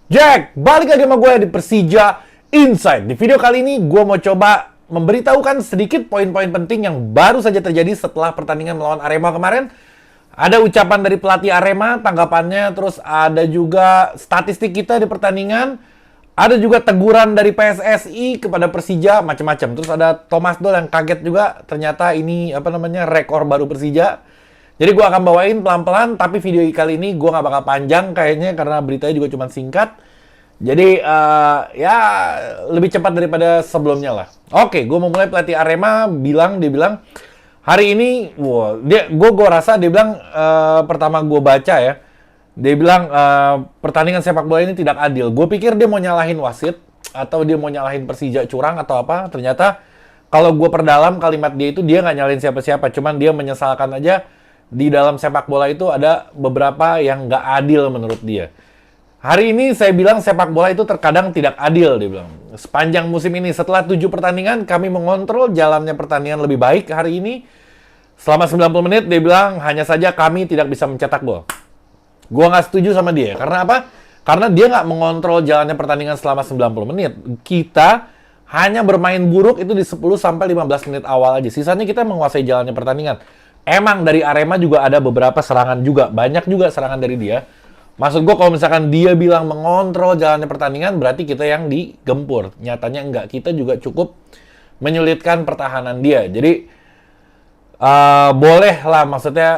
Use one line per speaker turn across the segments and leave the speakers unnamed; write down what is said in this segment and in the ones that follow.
Jack, balik lagi sama gue di Persija Insight. Di video kali ini gue mau coba memberitahukan sedikit poin-poin penting yang baru saja terjadi setelah pertandingan melawan Arema kemarin. Ada ucapan dari pelatih Arema, tanggapannya, terus ada juga statistik kita di pertandingan, ada juga teguran dari PSSI kepada Persija, macam-macam. Terus ada Thomas Doll yang kaget juga, ternyata ini rekor baru Persija. Jadi gue akan bawain pelan-pelan, tapi video kali ini gue nggak bakal panjang kayaknya karena beritanya juga cuma singkat. Jadi ya lebih cepat daripada sebelumnya lah. Oke, gue mau mulai. Pelatih Arema dia bilang hari ini, gue rasa dia bilang pertama gue baca ya, dia bilang pertandingan sepak bola ini tidak adil. Gue pikir dia mau nyalahin wasit atau dia mau nyalahin Persija curang atau apa. Ternyata kalau gue perdalam kalimat dia itu, dia nggak nyalahin siapa-siapa, cuman dia menyesalkan aja. Di dalam sepak bola itu ada beberapa yang nggak adil menurut dia. Hari ini saya bilang sepak bola itu terkadang tidak adil, dia bilang. Sepanjang musim ini, setelah 7 pertandingan, kami mengontrol jalannya pertandingan lebih baik hari ini. Selama 90 menit, dia bilang, hanya saja kami tidak bisa mencetak gol. Gua nggak setuju sama dia. Karena apa? Karena dia nggak mengontrol jalannya pertandingan selama 90 menit. Kita hanya bermain buruk itu di 10-15 menit awal aja. Sisanya kita menguasai jalannya pertandingan. Emang dari Arema juga ada beberapa serangan juga. Banyak juga serangan dari dia. Maksud gue kalau misalkan dia bilang mengontrol jalannya pertandingan, berarti kita yang digempur. Nyatanya enggak. Kita juga cukup menyulitkan pertahanan dia. Jadi, boleh lah maksudnya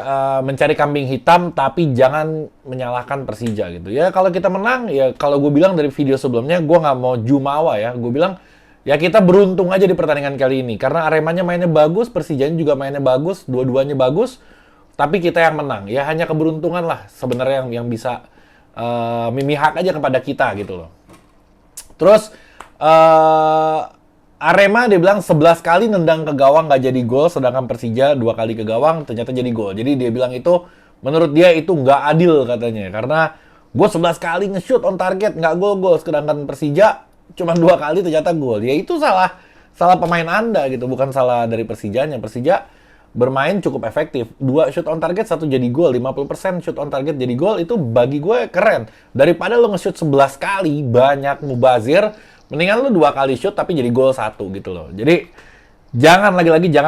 mencari kambing hitam, tapi jangan menyalahkan Persija gitu. Ya kalau kita menang, ya kalau gue bilang dari video sebelumnya, gue nggak mau jumawa ya. Gue bilang, ya kita beruntung aja di pertandingan kali ini. Karena Aremanya mainnya bagus, Persijanya juga mainnya bagus, dua-duanya bagus. Tapi kita yang menang. Ya hanya keberuntungan lah sebenarnya yang bisa memihak aja kepada kita gitu loh. Terus Arema dia bilang 11 kali nendang ke gawang nggak jadi gol, sedangkan Persija 2 kali ke gawang ternyata jadi gol. Jadi dia bilang itu, menurut dia itu nggak adil katanya. Karena gue 11 kali nge-shoot on target, nggak gol-gol. Sedangkan Persija cuma 2 kali ternyata gol. Ya itu salah pemain Anda gitu, bukan salah dari Persijanya. Persija bermain cukup efektif. 2 shoot on target, 1 jadi gol. 50% shoot on target jadi gol, itu bagi gue keren. Daripada lo nge-shoot 11 kali, banyak mubazir, mendingan lo 2 kali shoot tapi jadi gol 1 gitu loh. Jadi jangan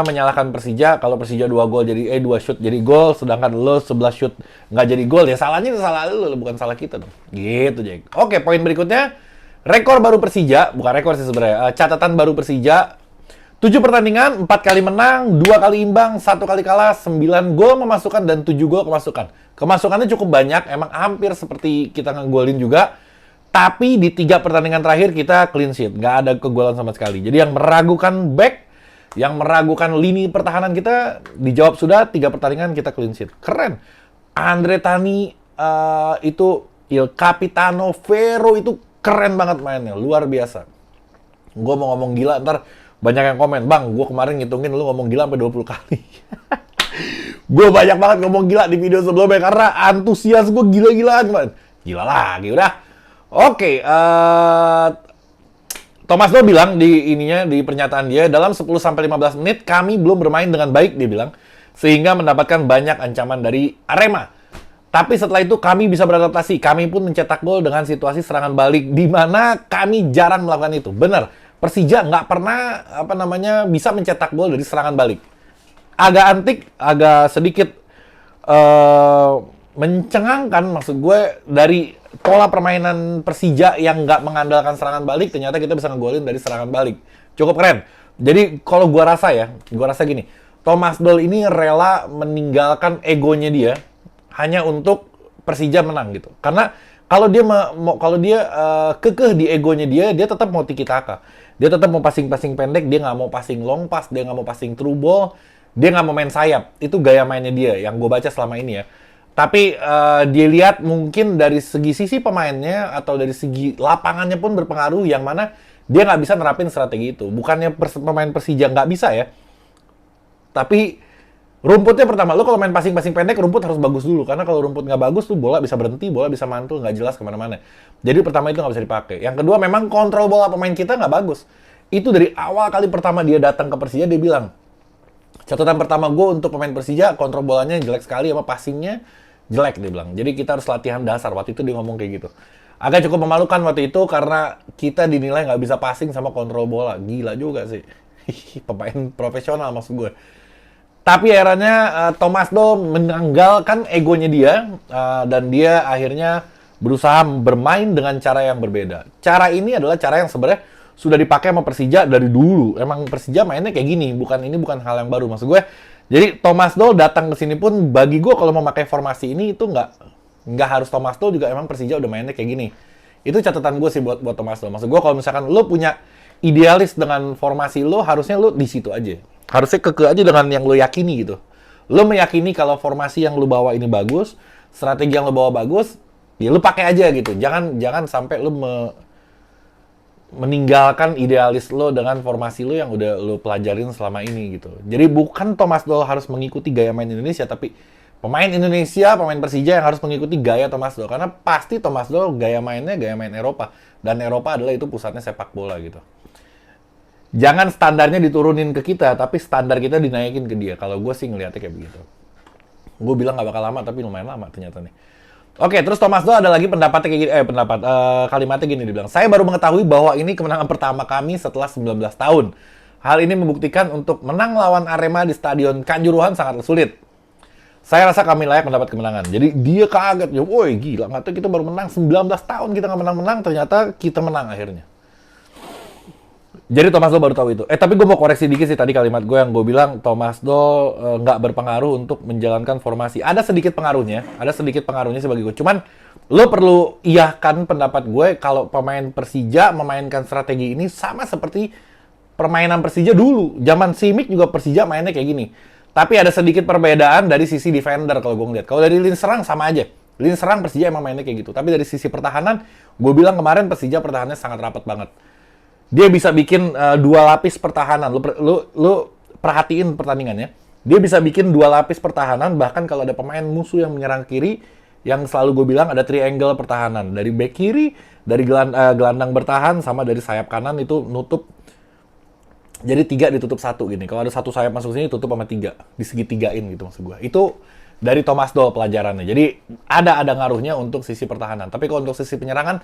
menyalahkan Persija. Kalau Persija 2 gol jadi 2 shoot jadi gol, sedangkan lo 11 shoot nggak jadi gol, ya salahnya itu salah lo, bukan salah kita dong. Gitu, Jack. Oke, poin berikutnya. Rekor baru Persija, bukan rekor sih sebenarnya, catatan baru Persija, 7 pertandingan, 4 kali menang, 2 kali imbang, 1 kali kalah, 9 gol memasukkan, dan 7 gol kemasukan. Kemasukannya cukup banyak, emang hampir seperti kita ngegolin juga, tapi di 3 pertandingan terakhir kita clean sheet, nggak ada kegolan sama sekali. Jadi yang meragukan back, yang meragukan lini pertahanan kita, dijawab sudah, 3 pertandingan kita clean sheet. Keren. Andre Tani, itu Il Capitano Vero itu keren banget mainnya, luar biasa. Gue mau ngomong gila, ntar banyak yang komen, Bang, gue kemarin ngitungin lu ngomong gila sampai 20 kali. Gue banyak banget ngomong gila di video sebelumnya karena antusias gue gila-gilaan kemarin. Gila lagi, udah. Oke, Thomas Doll bilang di pernyataan dia, dalam 10-15 menit kami belum bermain dengan baik, dia bilang, sehingga mendapatkan banyak ancaman dari Arema. Tapi setelah itu kami bisa beradaptasi. Kami pun mencetak gol dengan situasi serangan balik, di mana kami jarang melakukan itu. Benar, Persija nggak pernah bisa mencetak gol dari serangan balik. Agak antik, agak sedikit mencengangkan, maksud gue, dari pola permainan Persija yang nggak mengandalkan serangan balik, ternyata kita bisa ngegolin dari serangan balik. Cukup keren. Jadi kalau gue rasa gini, Thomas Doll ini rela meninggalkan egonya dia hanya untuk Persija menang gitu. Karena kalau dia kekeh di egonya dia tetap mau tiki taka. Dia tetap mau passing pendek, dia nggak mau passing long pass, dia nggak mau passing through ball, dia nggak mau main sayap. Itu gaya mainnya dia yang gue baca selama ini ya. Tapi dia lihat mungkin dari sisi pemainnya atau dari segi lapangannya pun berpengaruh, yang mana dia nggak bisa nerapin strategi itu. Bukannya pemain Persija nggak bisa ya, tapi rumputnya pertama, lo kalau main passing pendek, rumput harus bagus dulu. Karena kalau rumput nggak bagus, tuh bola bisa berhenti, bola bisa mantul, nggak jelas kemana-mana. Jadi pertama itu nggak bisa dipakai. Yang kedua, memang kontrol bola pemain kita nggak bagus. Itu dari awal kali pertama dia datang ke Persija, dia bilang, catatan pertama gue untuk pemain Persija, kontrol bolanya jelek sekali, sama passingnya jelek, dia bilang. Jadi kita harus latihan dasar. Waktu itu dia ngomong kayak gitu. Agak cukup memalukan waktu itu karena kita dinilai nggak bisa passing sama kontrol bola. Gila juga sih. Pemain profesional maksud gue. Tapi akhirnya Thomas Doll menanggalkan egonya dia dan dia akhirnya berusaha bermain dengan cara yang berbeda. Cara ini adalah cara yang sebenarnya sudah dipakai sama Persija dari dulu. Emang Persija mainnya kayak gini, ini bukan hal yang baru maksud gue. Jadi Thomas Doll datang ke sini pun bagi gue kalau mau pakai formasi ini itu nggak harus Thomas Doll juga, emang Persija udah mainnya kayak gini. Itu catatan gue sih buat Thomas Doll. Maksud gue kalau misalkan lo punya idealis dengan formasi lo, harusnya lo di situ aja. Harusnya keke aja dengan yang lo yakini gitu. Lo meyakini kalau formasi yang lo bawa ini bagus, strategi yang lo bawa bagus, ya lo pakai aja gitu. Jangan sampai lo meninggalkan idealis lo dengan formasi lo yang udah lo pelajarin selama ini gitu. Jadi bukan Thomas Doll harus mengikuti gaya main Indonesia, tapi pemain Indonesia, pemain Persija yang harus mengikuti gaya Thomas Doll. Karena pasti Thomas Doll gaya mainnya gaya main Eropa. Dan Eropa adalah itu pusatnya sepak bola gitu. Jangan standarnya diturunin ke kita, tapi standar kita dinaikin ke dia. Kalau gue sih ngeliatnya kayak begitu. Gue bilang gak bakal lama, tapi lumayan lama ternyata nih. Oke, terus Thomas Doll ada lagi pendapatnya kayak gini, kalimatnya gini, dibilang, saya baru mengetahui bahwa ini kemenangan pertama kami setelah 19 tahun. Hal ini membuktikan untuk menang lawan Arema di Stadion Kanjuruhan sangat sulit. Saya rasa kami layak mendapat kemenangan. Jadi dia kaget, ya, woi gila, nggak tahu kita baru menang 19 tahun kita nggak menang-menang, ternyata kita menang akhirnya. Jadi Thomas Doll baru tahu itu. Tapi gue mau koreksi dikit sih tadi kalimat gue yang gue bilang Thomas Doll nggak berpengaruh untuk menjalankan formasi. Ada sedikit pengaruhnya sih bagi gue. Cuman lo perlu iyahkan pendapat gue kalau pemain Persija memainkan strategi ini sama seperti permainan Persija dulu. Zaman Simic juga Persija mainnya kayak gini. Tapi ada sedikit perbedaan dari sisi defender kalau gue ngeliat. Kalau dari lini serang sama aja. Lini serang Persija emang mainnya kayak gitu. Tapi dari sisi pertahanan, gue bilang kemarin Persija pertahanannya sangat rapat banget. Dia bisa bikin 2 lapis pertahanan. Lu perhatiin pertandingannya. Dia bisa bikin 2 lapis pertahanan, bahkan kalau ada pemain musuh yang menyerang kiri, yang selalu gue bilang ada triangle pertahanan. Dari bek kiri, dari gelandang bertahan, sama dari sayap kanan itu nutup. Jadi 3 ditutup 1 gini. Kalau ada 1 sayap masuk sini, tutup sama 3. Disegitigain gitu maksud gue. Itu dari Thomas Doll pelajarannya. Jadi ada ngaruhnya untuk sisi pertahanan. Tapi kalau untuk sisi penyerangan,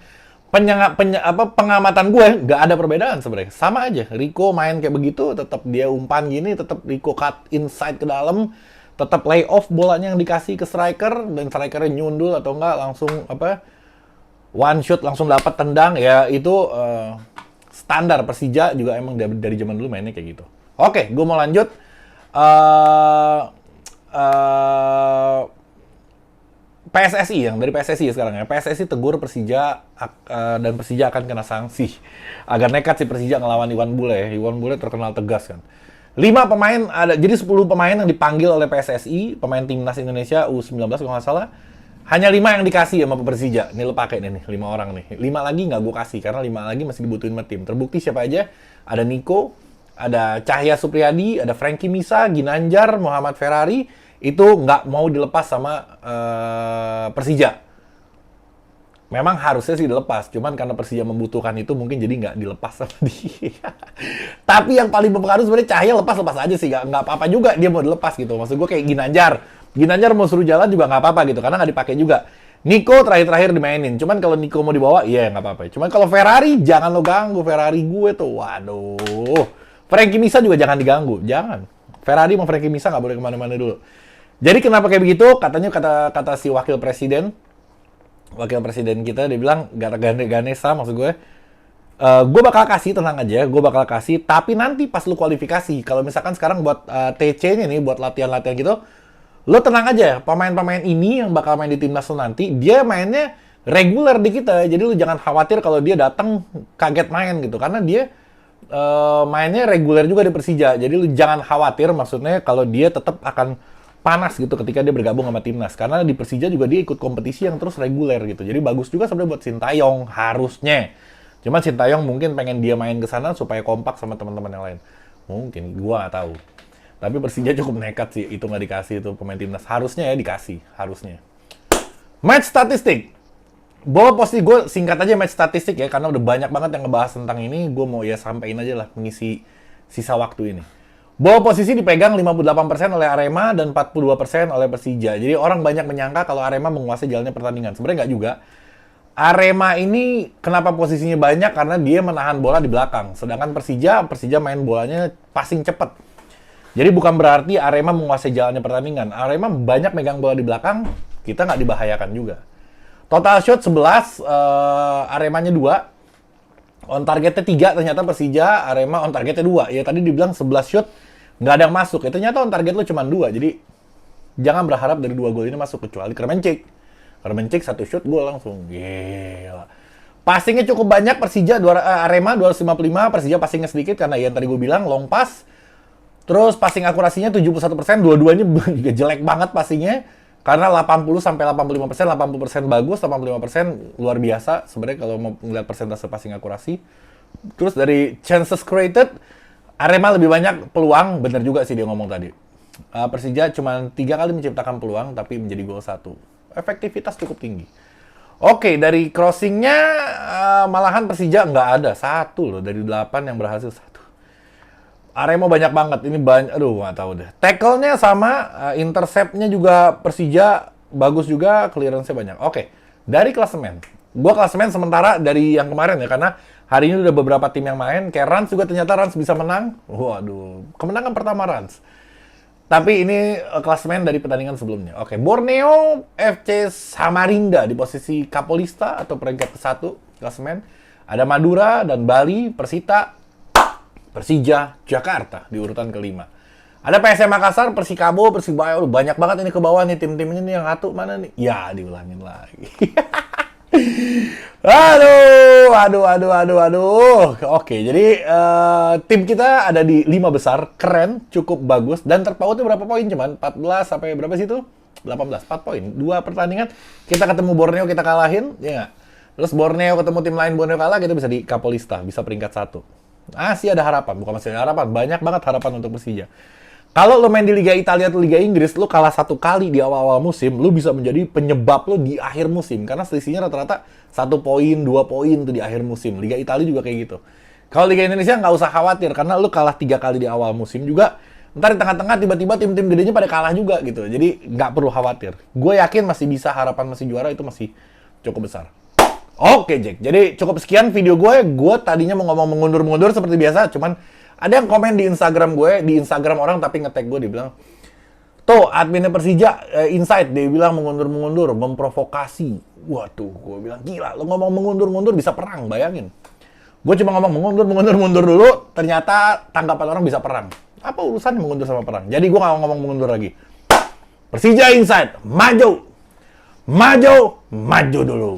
pengamatan gue nggak ada perbedaan sebenarnya, sama aja. Rico main kayak begitu, tetap dia umpan gini, tetap Rico cut inside ke dalam, tetap lay off bolanya yang dikasih ke striker dan strikernya nyundul atau enggak langsung one shot langsung dapat tendang ya. Itu standar Persija juga emang dari zaman dulu mainnya kayak gitu. Oke, gue mau lanjut. PSSI yang dari PSSI ya sekarang ya. PSSI tegur Persija dan Persija akan kena sanksi. Agak nekat sih Persija ngelawan Iwan Bule ya. Iwan Bule terkenal tegas kan. 5 pemain jadi 10 pemain yang dipanggil oleh PSSI, pemain timnas Indonesia U19 kalau nggak salah. Hanya 5 yang dikasih sama Persija. Nih lo pakai nih 5 orang nih. 5 lagi nggak gue kasih karena 5 lagi masih dibutuhin sama tim. Terbukti siapa aja? Ada Nico, ada Cahya Supriyadi, ada Frankie Misa, Ginanjar, Muhammad Ferrari. Itu nggak mau dilepas sama Persija. Memang harusnya sih dilepas, cuman karena Persija membutuhkan itu mungkin jadi nggak dilepas sama dia. Tapi yang paling berpengaruh sebenarnya Cahaya lepas aja sih, nggak apa-apa juga dia mau dilepas gitu. Maksud gue kayak Ginanjar mau suruh jalan juga nggak apa-apa gitu, karena nggak dipakai juga. Nico terakhir dimainin, cuman kalau Nico mau dibawa, iya nggak apa-apa. Cuman kalau Ferrari, jangan lo ganggu Ferrari gue tuh, waduh. Frankie Misa juga jangan diganggu, jangan. Ferrari sama Frankie Misa nggak boleh kemana-mana dulu. Jadi kenapa kayak begitu? Katanya kata si wakil presiden kita, dia bilang Ganesa maksud gue. Gue bakal kasih, tenang aja, gue bakal kasih. Tapi nanti pas lu kualifikasi, kalau misalkan sekarang buat TC-nya nih, buat latihan-latihan gitu, lu tenang aja. Pemain-pemain ini yang bakal main di timnas lu nanti, dia mainnya reguler di kita. Jadi lu jangan khawatir kalau dia datang kaget main gitu, karena dia mainnya reguler juga di Persija. Jadi lu jangan khawatir, maksudnya kalau dia tetap akan panas gitu ketika dia bergabung sama timnas, karena di Persija juga dia ikut kompetisi yang terus reguler gitu. Jadi bagus juga sebenarnya buat Sintayong harusnya. Cuma Sintayong mungkin pengen dia main ke sana supaya kompak sama teman-teman yang lain. Mungkin gua nggak tahu. Tapi Persija cukup nekat sih itu nggak dikasih itu pemain timnas. Harusnya ya dikasih, harusnya. Match statistik. Bola posisi gue singkat aja match statistik ya, karena udah banyak banget yang ngebahas tentang ini. Gue mau ya sampein aja lah mengisi sisa waktu ini. Bola posisi dipegang 58% oleh Arema dan 42% oleh Persija. Jadi orang banyak menyangka kalau Arema menguasai jalannya pertandingan. Sebenarnya nggak juga. Arema ini kenapa posisinya banyak? Karena dia menahan bola di belakang. Sedangkan Persija main bolanya passing cepat. Jadi bukan berarti Arema menguasai jalannya pertandingan. Arema banyak megang bola di belakang, kita nggak dibahayakan juga. Total shot 11, Aremanya 2. On targetnya 3, ternyata Persija, Arema on targetnya 2. Ya tadi dibilang 11 shot, nggak ada yang masuk. Ya ternyata on target lu cuma 2. Jadi jangan berharap dari 2 gol ini masuk, kecuali Kremencik. Kremencik 1 shoot gol langsung. Gila. Passingnya cukup banyak, Arema 255, Persija passingnya sedikit karena yang tadi gue bilang long pass. Terus passing akurasinya 71%, dua-duanya juga jelek banget passingnya. Karena 80 sampai 85%, 80% bagus, 85% luar biasa sebenarnya kalau mau melihat persentase passing akurasi. Terus dari chances created, Arema lebih banyak peluang, bener juga sih dia ngomong tadi. Persija cuma 3 kali menciptakan peluang, tapi menjadi gol 1. Efektivitas cukup tinggi. Oke, dari crossingnya malahan Persija nggak ada. 1 loh, dari 8 yang berhasil 1. Arema banyak banget, ini banyak, aduh nggak tahu deh. Tackle-nya sama, intercept-nya juga Persija bagus juga, clearance-nya banyak. Oke, dari klasemen. Gua klasemen sementara dari yang kemarin ya, karena hari ini udah beberapa tim yang main. Kayak Rans juga ternyata Rans bisa menang. Waduh, kemenangan pertama Rans. Tapi ini klasemen dari pertandingan sebelumnya. Oke, Borneo FC Samarinda di posisi Kapolista atau peringkat ke-1 klasemen. Ada Madura dan Bali, Persita, Persija, Jakarta di urutan ke-5. Ada PSM Makassar, Persikabo, Persibaya. Banyak banget ini ke bawah nih tim-tim ini yang satu mana nih? Ya, diulangin lagi. Aduh. Oke, jadi tim kita ada di 5 besar, keren, cukup bagus, dan terpautnya berapa poin? Cuman 14 sampai berapa sih itu? 18, 4 poin. 2 pertandingan, kita ketemu Borneo, kita kalahin, ya nggak? Terus Borneo ketemu tim lain, Borneo kalah, kita bisa di Kapolista, bisa peringkat 1. Masih ada harapan, bukan masih ada harapan, banyak banget harapan untuk Persija. Kalau lo main di Liga Italia atau Liga Inggris, lo kalah 1 kali di awal-awal musim, lo bisa menjadi penyebab lo di akhir musim. Karena selisihnya rata-rata 1 poin, 2 poin tuh di akhir musim. Liga Italia juga kayak gitu. Kalau Liga Indonesia nggak usah khawatir, karena lo kalah 3 kali di awal musim juga, ntar di tengah-tengah tiba-tiba tim-tim gedenya pada kalah juga gitu. Jadi nggak perlu khawatir. Gue yakin masih bisa, harapan masih juara itu masih cukup besar. Oke Jack, jadi cukup sekian video gue. Gue tadinya mau ngomong mengundur-mundur seperti biasa, cuman ada yang komen di Instagram gue, di Instagram orang tapi nge-tag gue, dia bilang, tuh adminnya Persija, Insight, dia bilang mengundur-mundur, memprovokasi. Waduh, gue bilang, gila, lo ngomong mengundur-mundur bisa perang, bayangin. Gue cuma ngomong mengundur dulu, ternyata tanggapan orang bisa perang. Apa urusannya mengundur sama perang? Jadi gue gak ngomong mengundur lagi. Persija Insight, maju dulu.